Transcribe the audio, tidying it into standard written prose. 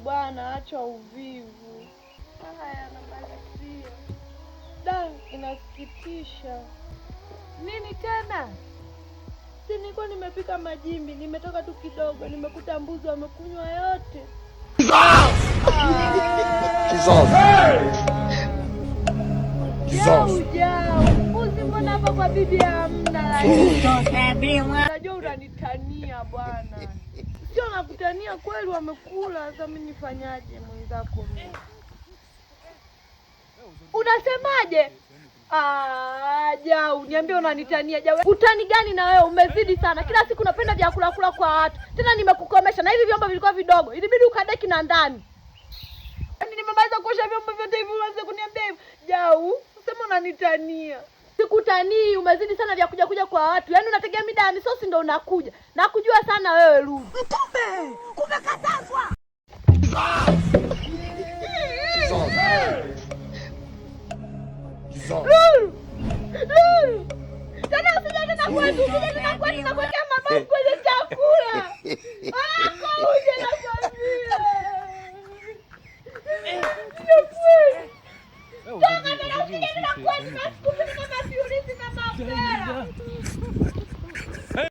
bwana, acha uvivu. Haya nabarikia. Da, inasikitisha. Nini tena? Si nilikuwa nimepika majimbi, nimetoka tu kidogo, nimekuta mbuzi wamekunywa yote. Jao, mbuzi mbona hapa kwa bibi hamna? Unajua unanitania bwana. Sio nakutania kweli, wamekula. Sasa mimi nifanyaje mwenzako mimi? Unasemaje? Jao, niambie unanitania Jao. Utani gani na wewe? Umezidi sana. Kila siku unapenda vyakula kula kwa watu. Tena nimekukomesha na hivi vyombo vilikuwa vidogo. Ilibidi ukadeki na ndani. Yaani nimemaliza kuosha vyombo vyote hivi uanze kuniambia hivi. Jao, sema unanitania. Sikutanii, umezidi sana vya kuja kwa watu. Yaani unategea mida ya misosi ndio unakuja. Nakujua sana wewe Lulu. Mtume, kumekatazwa. Lulu! Tena usije tena kwetu, usije tena kwetu na kuwekea mabavu kwenye chakula. Uje na